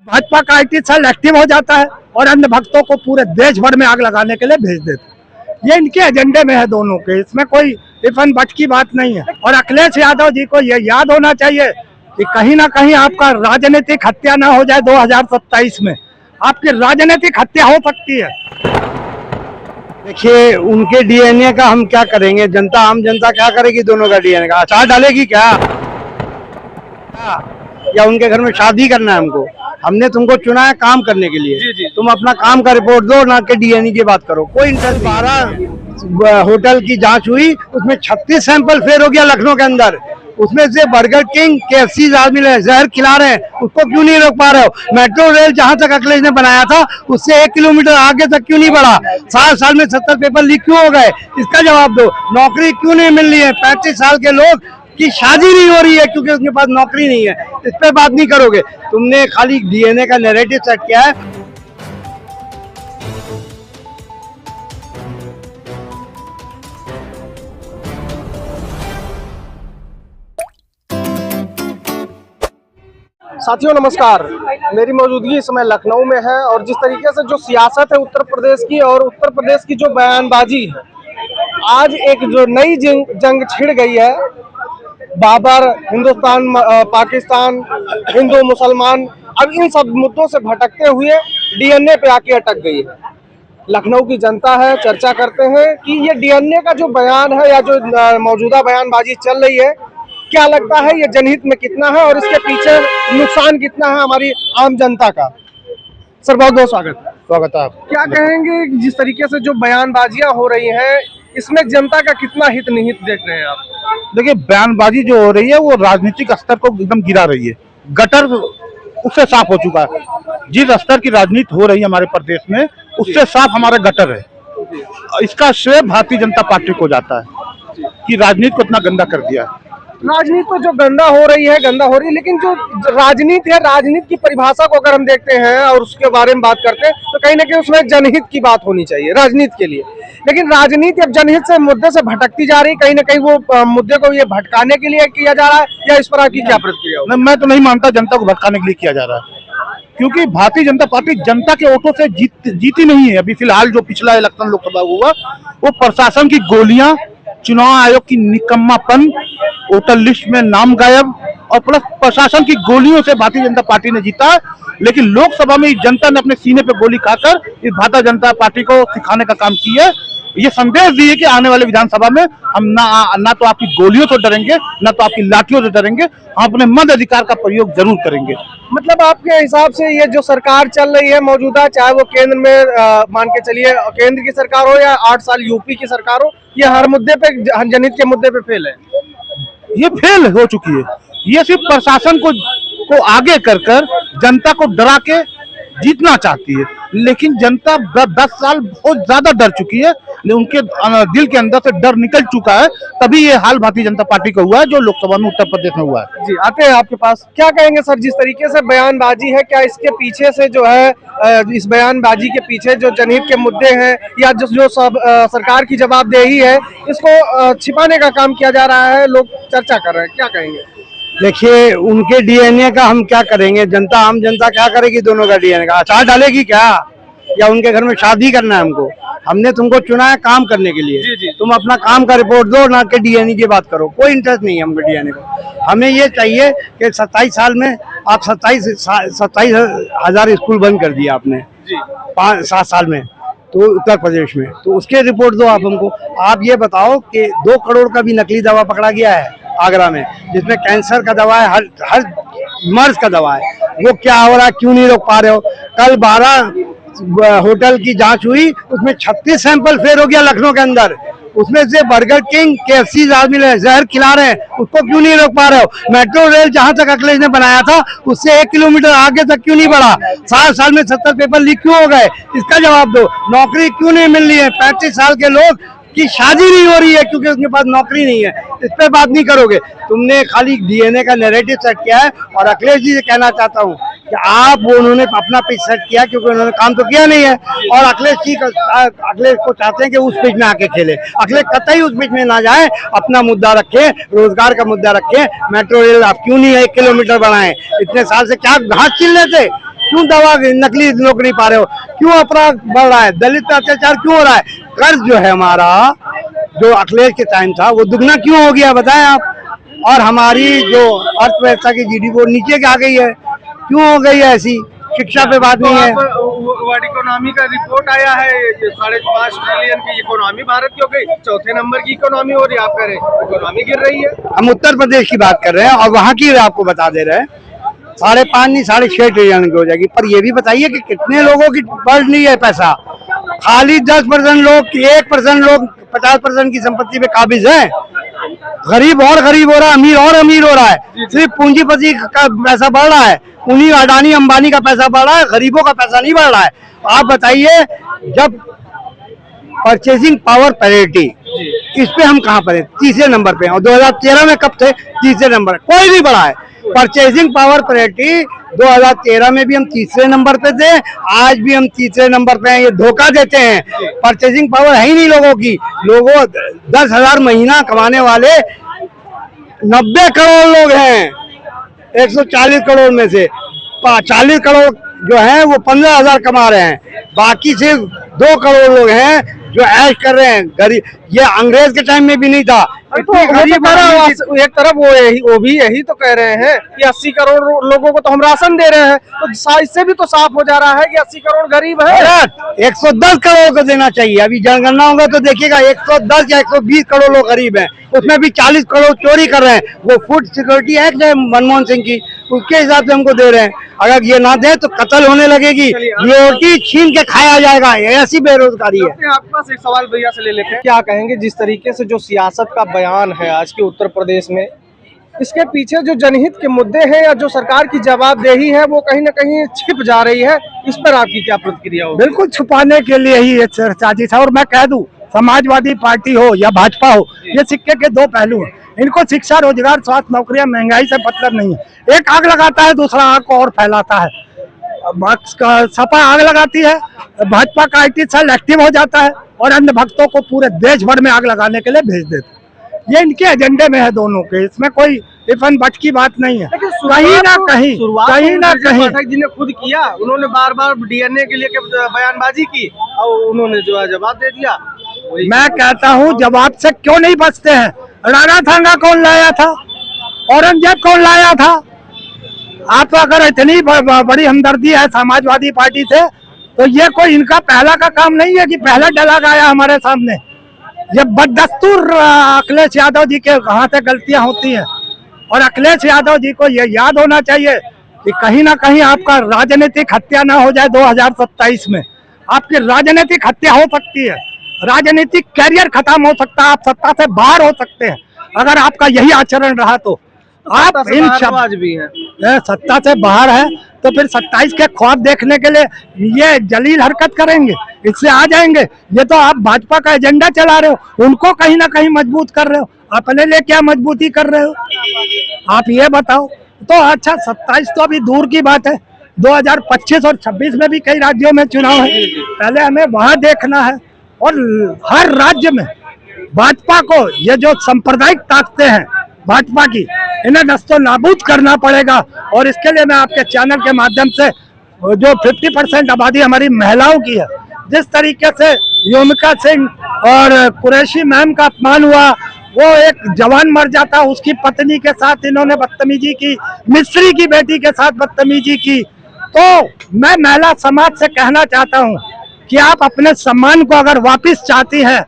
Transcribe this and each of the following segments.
भाजपा का IT cell active हो जाता है और अन्य भक्तों को पूरे देश भर में आग लगाने के लिए भेज देता है। ये इनके एजेंडे में है दोनों के, इसमें कोई इफ एंड बट की बात नहीं है। और अखिलेश यादव जी को ये याद होना चाहिए कि कहीं ना कहीं आपका राजनीतिक हत्या ना हो जाए 2027 में, आपकी राजनीतिक हत्या हो सकती है। देखिए, उनके DNA का हम क्या करेंगे, जनता आम जनता क्या करेगी दोनों का DNA का? अचार डालेगी क्या? या उनके घर में शादी करना है हमको? हमने तुमको चुना है काम करने के लिए। जी। तुम अपना काम का रिपोर्ट दो, ना कि DNA की बात करो। कोई इंटरेस्ट। 12 होटल की जांच हुई, उसमें 36 सैंपल फेल हो गया लखनऊ के अंदर। उसमें से बर्गर किंग, KFC आदमी जहर खिला रहे हैं, उसको क्यों नहीं रोक पा रहे हो? मेट्रो रेल जहां तक अखिलेश ने बनाया था उससे 1 किलोमीटर आगे तक क्यों नहीं बढ़ा? 7 साल में 70 पेपर लीक क्यों हो गए? इसका जवाब दो। नौकरी क्यों नहीं मिल रही है? 35 साल के लोग की शादी नहीं हो रही है क्योंकि उसके पास नौकरी नहीं है। इस पे बात नहीं करोगे। तुमने खाली DNA का नैरेटिव सेट किया है। साथियों नमस्कार, मेरी मौजूदगी इस समय लखनऊ में है और जिस तरीके से जो सियासत है उत्तर प्रदेश की और उत्तर प्रदेश की जो बयानबाजी है, आज एक जो नई जंग छिड़ गई है। बाबर, हिंदुस्तान पाकिस्तान, हिंदू मुसलमान, अब इन सब मुद्दों से भटकते हुए DNA पे आके अटक गई है। लखनऊ की जनता है, चर्चा करते हैं कि ये DNA का जो बयान है या जो मौजूदा बयानबाजी चल रही है, क्या लगता है ये जनहित में कितना है और इसके पीछे नुकसान कितना है हमारी आम जनता का? सर बहुत बहुत स्वागत है। क्या कहेंगे जिस तरीके से जो बयानबाजियां हो रही हैं, इसमें जनता का कितना हित निहित देख रहे हैं आप? देखिए, बयानबाजी जो हो रही है वो राजनीतिक स्तर को एकदम गिरा रही है। गटर उससे साफ हो चुका है। जिस स्तर की राजनीति हो रही है हमारे प्रदेश में, उससे साफ हमारा गटर है। इसका श्रेय भारतीय जनता पार्टी को जाता है कि राजनीति को इतना गंदा कर दिया है। राजनीति तो जो गंदा हो रही है, लेकिन जो राजनीति है, राजनीति की परिभाषा को अगर हम देखते हैं और उसके बारे में बात करते हैं तो कहीं ना कहीं उसमें जनहित की बात होनी चाहिए राजनीति के लिए। लेकिन राजनीति अब जनहित से मुद्दे से भटकती जा रही, कहीं ना कहीं वो मुद्दे को ये भटकाने के लिए किया जा रहा है, या इस पर आपकी क्या प्रतिक्रिया? मैं तो नहीं मानता जनता को भटकाने के लिए किया जा रहा है, क्योंकि भारतीय जनता पार्टी जनता के वोटों से जीती नहीं है। अभी फिलहाल जो पिछला इलेक्शन लोकसभा हुआ, वो प्रशासन की गोलियां, चुनाव आयोग की निकम्मापन, वोटर लिस्ट में नाम गायब और प्लस प्रशासन की गोलियों से भारतीय जनता पार्टी ने जीता। लेकिन लोकसभा में जनता ने अपने सीने पे गोली खाकर इस भारतीय जनता पार्टी को सिखाने का काम किया है। ये संदेश दिए कि आने वाले विधानसभा में हम ना तो आपकी गोलियों से डरेंगे, ना तो आपकी लाठियों से डरेंगे, हम अपने मत अधिकार का प्रयोग जरूर करेंगे। मतलब आपके हिसाब से ये जो सरकार चल रही है मौजूदा, चाहे वो केंद्र में मान के चलिए केंद्र की सरकार हो या 8 साल यूपी की सरकार हो, ये हर मुद्दे पे, जनहित के मुद्दे पे फेल है। ये फेल हो चुकी है। ये सिर्फ प्रशासन को आगे कर जनता को डरा के जीतना चाहती है, लेकिन जनता 10 साल बहुत ज्यादा डर चुकी है। उनके दिल के अंदर से डर निकल चुका है, तभी ये हाल भारतीय जनता पार्टी का हुआ है जो लोकसभा में उत्तर प्रदेश में हुआ है। जी, आते हैं आपके पास। क्या कहेंगे सर, जिस तरीके से बयानबाजी है, क्या इसके पीछे से जो है इस बयानबाजी के पीछे जो जनहित के मुद्दे हैं या जो सरकार की जवाबदेही है, इसको छिपाने का काम किया जा रहा है? लोग चर्चा कर रहे हैं, क्या कहेंगे? देखिए, उनके DNA का हम क्या करेंगे, जनता आम जनता क्या करेगी दोनों का DNA का? अचार डालेगी क्या? या उनके घर में शादी करना है हमको? हमने तुमको चुना है काम करने के लिए। जी। तुम अपना काम का रिपोर्ट दो, ना कि DNA की बात करो। कोई इंटरेस्ट नहीं है हमको DNA को। हमें ये चाहिए कि 27 साल में आप 27,000 स्कूल बंद कर दिया आपने 5-7 साल में, तो उत्तर प्रदेश में, तो उसके रिपोर्ट दो आप हमको। आप ये बताओ कि 2 करोड़ का भी नकली दवा पकड़ा गया है आगरा में, जिसमें कैंसर का दवा है, हर मर्ज का दवा है। वो क्या हो रहा है, क्यों नहीं रोक पा रहे हो? कल 12 होटल की जांच हुई, उसमें 36 सैंपल फेल हो गया लखनऊ के अंदर। उसमें से बर्गर किंग, KFC आदमी जहर खिला रहे हैं, उसको क्यों नहीं रोक पा रहे हो? मेट्रो रेल जहां तक अखिलेश ने बनाया था उससे 1 किलोमीटर आगे तक क्यों नहीं बढ़ा? 7 साल में 70 पेपर लीक क्यों हो गए? इसका जवाब दो। नौकरी क्यों नहीं मिल रही है? 35 साल के लोग की शादी नहीं हो रही है क्योंकि उसके पास नौकरी नहीं है। इस पे बात नहीं करोगे। तुमने खाली DNA का नैरेटिव सेट किया है। और अखिलेश जी से कहना चाहता हूँ कि उन्होंने अपना पिच सेट किया क्योंकि उन्होंने काम तो किया नहीं है, और अखिलेश को चाहते हैं कि उस पिच में आके खेले। अखिलेश कतई उस पिच में ना जाए, अपना मुद्दा रखे, रोजगार का मुद्दा रखे। मेट्रो रेल आप क्यों नहीं 1 किलोमीटर बढ़ाएं? इतने साल से क्या घास छील रहे थे? क्यों दवा नकली रोक नहीं पा रहे हो? क्यों अपराध बढ़ रहा है? दलित पे अत्याचार क्यों हो रहा है? कर्ज जो है हमारा, जो अखिलेश के टाइम था, वो दुगना क्यों हो गया बताएं आप? और हमारी जो अर्थव्यवस्था की जीडीपी वो नीचे आ गई है, क्यों हो गई है ऐसी? शिक्षा पे बात नहीं है। वर्ल्ड इकोनॉमी का रिपोर्ट आया है, 5.5 ट्रिलियन की इकोनॉमी भारत की हो गई, चौथे नंबर की इकोनॉमी हो रही है, आप कह रहे हैं इकोनॉमी गिर रही है। हम उत्तर प्रदेश की बात कर रहे हैं और वहाँ की आपको बता दे रहे हैं 5.5 नहीं 6.5 ट्रिलियन की हो जाएगी। पर ये भी बताइए कि कितने लोगों की बढ़ नहीं है पैसा? खाली 10% लोग, 1% लोग 50% की संपत्ति पे काबिज है। गरीब और गरीब हो रहा है, अमीर और अमीर हो रहा है। सिर्फ पूंजीपति का पैसा बढ़ रहा है, उन्हीं अडानी अंबानी का पैसा बढ़ रहा है, गरीबों का पैसा नहीं बढ़ रहा है। आप बताइए, जब परचेसिंग पावर पैरिटी, इस पे हम कहाँ पर है? तीसरे नंबर पे। और 2013 में कब थे? तीसरे नंबर। कोई नहीं बढ़ा है। परचेसिंग पावर पैरिटी 2013 में भी हम तीसरे नंबर पे थे, आज भी हम तीसरे नंबर पे हैं। ये धोखा देते हैं। परचेसिंग पावर है ही नहीं लोगों की। लोगों 10,000 महीना कमाने वाले 90 करोड़ लोग हैं। 140 करोड़ में से 40 करोड़ जो हैं वो 15,000 कमा रहे हैं। बाकी सिर्फ 2 करोड़ लोग हैं जो ऐश कर रहे हैं। गरीब, ये अंग्रेज के टाइम में भी नहीं था। एक तरफ वो भी यही तो कह रहे हैं कि 80 करोड़ लोगों को तो हम राशन दे रहे हैं, तो इससे भी तो साफ हो जा रहा है कि 80 करोड़ गरीब है। 110 करोड़ को देना चाहिए। अभी जनगणना होगा तो देखिएगा 110 या 120 करोड़ लोग गरीब हैं, उसमें भी 40 करोड़ चोरी कर रहे हैं। वो फूड सिक्योरिटी एक्ट है मनमोहन सिंह की, उसके हिसाब से हमको दे रहे हैं। अगर ये ना दे तो कत्ल होने लगेगी, रोटी छीन के खाया जाएगा। ऐसी बेरोजगारी है। आपके पास एक सवाल भैया से ले लेते हैं, क्या कहेंगे जिस तरीके से जो सियासत का बयान है आज के उत्तर प्रदेश में, इसके पीछे जो जनहित के मुद्दे हैं या जो सरकार की जवाबदेही है वो कहीं ना कहीं छिप जा रही है, इस पर आपकी क्या प्रतिक्रिया हो? बिल्कुल छुपाने के लिए ही ये साजिश है। और मैं कह दूं, समाजवादी पार्टी हो या भाजपा हो, ये सिक्के के दो पहलू हैं। इनको शिक्षा, रोजगार, स्वास्थ्य, नौकरियां, महंगाई से मतलब नहीं है। एक आग लगाता है, दूसरा आग को और फैलाता है। सपा आग लगाती है, भाजपा का IT सेल एक्टिव हो जाता है और अन्य भक्तों को पूरे देश भर में आग लगाने के लिए भेज देता है। ये इनके एजेंडे में है दोनों के, इसमें कोई इफ एंड बट की बात नहीं है। कहीं ना कहीं पाठक जी ने खुद किया, उन्होंने बार बार DNA के लिए बयानबाजी की और उन्होंने जो है जवाब दे दिया। मैं कहता हूँ, जवाब से क्यों नहीं बचते हैं? राणा थांगा कौन लाया था? औरंगजेब कौन लाया था? आप अगर इतनी बड़ी हमदर्दी है समाजवादी पार्टी से, तो ये कोई इनका पहला का काम नहीं है कि पहला डायलॉग आया हमारे सामने। ये बददस्तूर अखिलेश यादव जी के हाथ से गलतियां होती हैं। और अखिलेश यादव जी को ये याद होना चाहिए कि कहीं ना कहीं आपका राजनीतिक हत्या ना हो जाए 2027 में। आपकी राजनीतिक हत्या हो सकती है, राजनीतिक कैरियर खत्म हो सकता है, आप सत्ता से बाहर हो सकते हैं अगर आपका यही आचरण रहा तो। आप इन शब्द भी हैं, सत्ता से बाहर है तो फिर 27 के ख्वाब देखने के लिए ये जलील हरकत करेंगे, इससे आ जाएंगे। ये तो आप भाजपा का एजेंडा चला रहे हो, उनको कहीं ना कहीं मजबूत कर रहे हो। अपने लिए क्या मजबूती कर रहे हो आप ये बताओ। तो अच्छा, 27 तो अभी दूर की बात है, 2025 और 26 में भी कई राज्यों में चुनाव है। पहले हमें वहां देखना है। और हर राज्य में भाजपा को ये जो सांप्रदायिक ताकतें हैं भाजपा की, इन्हें नस्तो नाबूद करना पड़ेगा। और इसके लिए मैं आपके चैनल के माध्यम से, जो 50% आबादी हमारी महिलाओं की है, जिस तरीके से योमिका सिंह और कुरैशी मैम का अपमान हुआ, वो एक जवान मर जाता, उसकी पत्नी के साथ इन्होंने बदतमीजी की, मिस्त्री की बेटी के साथ बदतमीजी की। तो मैं महिला समाज से कहना चाहता हूँ कि आप अपने सम्मान को अगर वापस चाहती हैं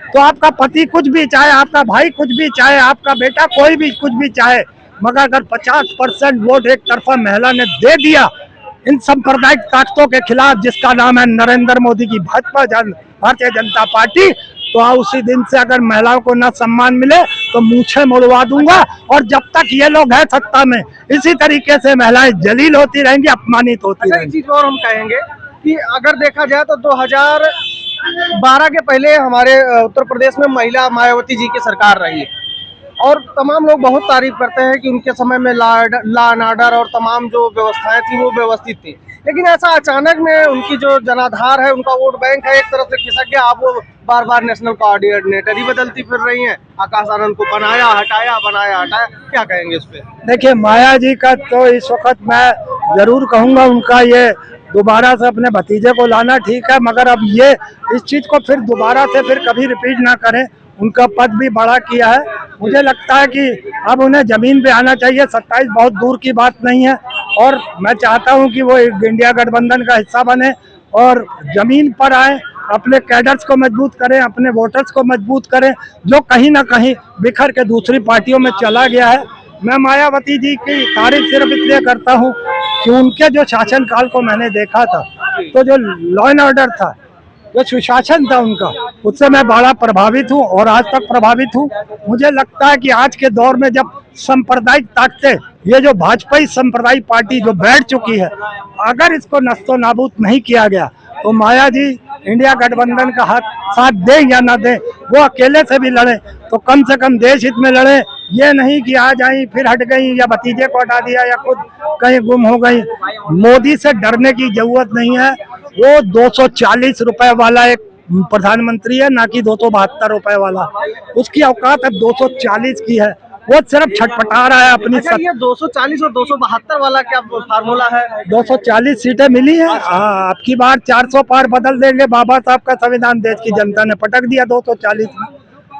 तो आपका पति कुछ भी चाहे, आपका भाई कुछ भी चाहे, आपका बेटा कोई भी कुछ भी चाहे, मगर अगर 50% वोट एक तरफा महिला ने दे दिया इन सांप्रदायिक ताकतों के खिलाफ, जिसका नाम है नरेंद्र मोदी की भाजपा भारतीय जनता पार्टी, तो उसी दिन से अगर महिलाओं को न सम्मान मिले तो मूछें मुड़वा दूंगा। और जब तक ये लोग हैं सत्ता में, इसी तरीके से महिलाएं जलील होती रहेंगी, अपमानित होती रहेंगी। एक चीज और हम कहेंगे कि अगर देखा जाए तो 2012 के पहले हमारे उत्तर प्रदेश में महिला मायावती जी की सरकार रही और तमाम लोग बहुत तारीफ करते हैं कि उनके समय में लॉ एंड ऑर्डर और तमाम जो व्यवस्थाएं थी वो व्यवस्थित थी। लेकिन ऐसा अचानक में उनकी जो जनाधार है, उनका वोट बैंक है, एक तरफ से खिसक गया। आप वो बार बार नेशनल कोऑर्डिनेटर ही बदलती फिर रही हैं। आकाश आनंद को बनाया हटाया, क्या कहेंगे इस पे? देखिए, माया जी का तो इस वक्त मैं जरूर कहूंगा, उनका ये दोबारा से अपने भतीजे को लाना ठीक है, मगर अब ये इस चीज को फिर दोबारा से फिर कभी रिपीट ना करें। उनका पद भी बड़ा किया है, मुझे लगता है कि अब उन्हें जमीन पे आना चाहिए। 27 बहुत दूर की बात नहीं है, और मैं चाहता हूं कि वो इंडिया गठबंधन का हिस्सा बने और जमीन पर आए, अपने कैडर्स को मजबूत करें, अपने वोटर्स को मजबूत करें, जो कहीं ना कहीं बिखर के दूसरी पार्टियों में चला गया है। मैं मायावती जी की तारीफ सिर्फ इसलिए करता हूं कि उनके जो शासनकाल को मैंने देखा था, तो जो लॉ एंड ऑर्डर था, जो सुशासन था उनका, उससे मैं बड़ा प्रभावित हूं और आज तक प्रभावित हूं। मुझे लगता है कि आज के दौर में जब सांप्रदायिक ताकतें, ये जो भाजपाई सांप्रदायिक पार्टी जो बैठ चुकी है, अगर इसको नस्तो नाबूद नहीं किया गया तो माया जी इंडिया गठबंधन का हाथ साथ दें या ना दें, वो अकेले से भी लड़े तो कम से कम देश हित में लड़े। ये नहीं कि आ जाई फिर हट गई, या भतीजे को हटा दिया, या खुद कहीं गुम हो गई। मोदी से डरने की जरूरत नहीं है। वो 240 रुपए वाला एक प्रधानमंत्री है, ना कि 272 रुपए वाला। उसकी औकात अब 240 की है। वो सिर्फ छटपटा रहा है अपनी। अच्छा, ये 240 और 272 वाला क्या फार्मूला है? 240 सीटें मिली है। अब की बार 400 पार बदल देंगे बाबा साहब का संविधान। देश की जनता ने पटक दिया 240 में।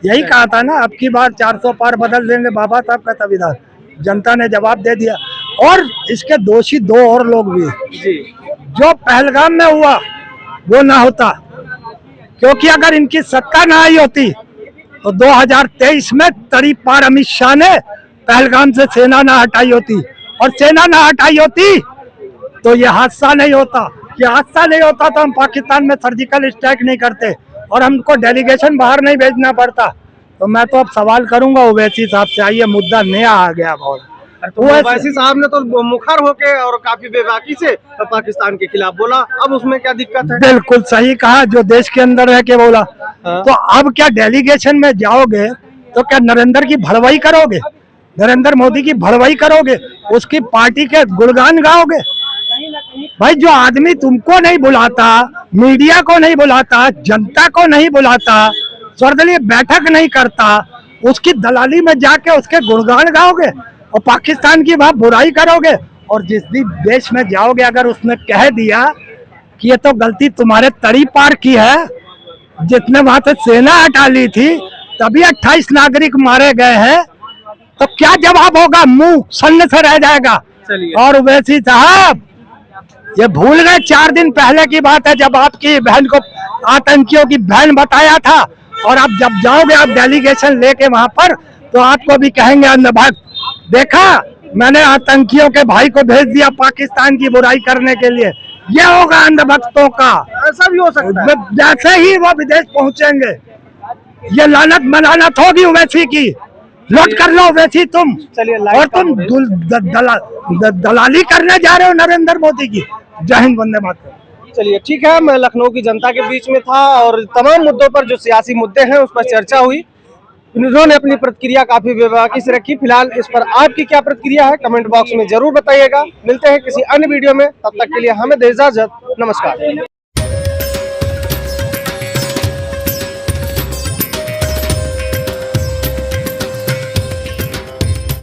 यही कहा था ना, अब की बार 400 पार बदल देंगे बाबा साहब का संविधान। जनता ने जवाब दे दिया। और इसके दोषी दो और लोग भी हैं। जो पहलगाम में हुआ वो ना होता, क्योंकि अगर इनकी सत्ता ना आई होती तो 2023 में तरीफ पार अमित शाह ने पहलगाम से सेना ना हटाई होती, और सेना ना हटाई होती तो ये हादसा नहीं होता। ये हादसा नहीं होता तो हम पाकिस्तान में सर्जिकल स्ट्राइक नहीं करते और हमको डेलीगेशन बाहर नहीं भेजना पड़ता। तो मैं तो अब सवाल करूंगा ओवैसी साहब से, आइए मुद्दा नया आ गया बहुत। तो ओवैसी साहब ने तो मुखर होके और काफी बेबाकी से पाकिस्तान के खिलाफ बोला, अब उसमें क्या दिक्कत है? बिल्कुल सही कहा, जो देश के अंदर रह के बोला। तो अब क्या डेलीगेशन में जाओगे तो क्या नरेंद्र की भड़वाई करोगे? नरेंद्र मोदी की भड़वाई करोगे? उसकी पार्टी के गुणगान गाओगे? भाई, जो आदमी तुमको नहीं बुलाता, मीडिया को नहीं बुलाता, जनता को नहीं बुलाता, सर्वदलीय बैठक नहीं करता, उसकी दलाली में जाके उसके गुणगान गाओगे और पाकिस्तान की वहां बुराई करोगे? और जिस दिन देश में जाओगे, अगर उसने कह दिया कि ये तो गलती तुम्हारे तरी पार की है, जितने वहां से सेना हटा ली थी तभी 28 नागरिक मारे गए हैं, तो क्या जवाब होगा? मुंह सन्न से रह जाएगा। और ओवैसी साहब, ये भूल गए 4 दिन पहले की बात है जब आपकी बहन को आतंकियों की बहन बताया था। और आप जब जाओगे आप डेलीगेशन लेके वहां पर, तो आपको भी कहेंगे अंधभक्त, देखा मैंने आतंकियों के भाई को भेज दिया पाकिस्तान की बुराई करने के लिए। ये होगा अंधभक्तों का। ऐसा भी हो सकता है। जैसे ही वो विदेश पहुंचेंगे, ये लानत मलानत होगी ओवैसी की। लौट कर लो ओवैसी तुम। और तुम दलाली करने जा रहे हो नरेंद्र मोदी की। जय हिंद, वंदे मातरम। चलिए ठीक है, मैं लखनऊ की जनता के बीच में था और तमाम मुद्दों पर जो सियासी मुद्दे हैं उस पर चर्चा हुई। उन्होंने अपनी प्रतिक्रिया काफी बेबाकी से रखी। फिलहाल इस पर आपकी क्या प्रतिक्रिया है कमेंट बॉक्स में जरूर बताइएगा। मिलते हैं किसी अन्य वीडियो में, तब तक के लिए हमें दे इजाजत। नमस्कार।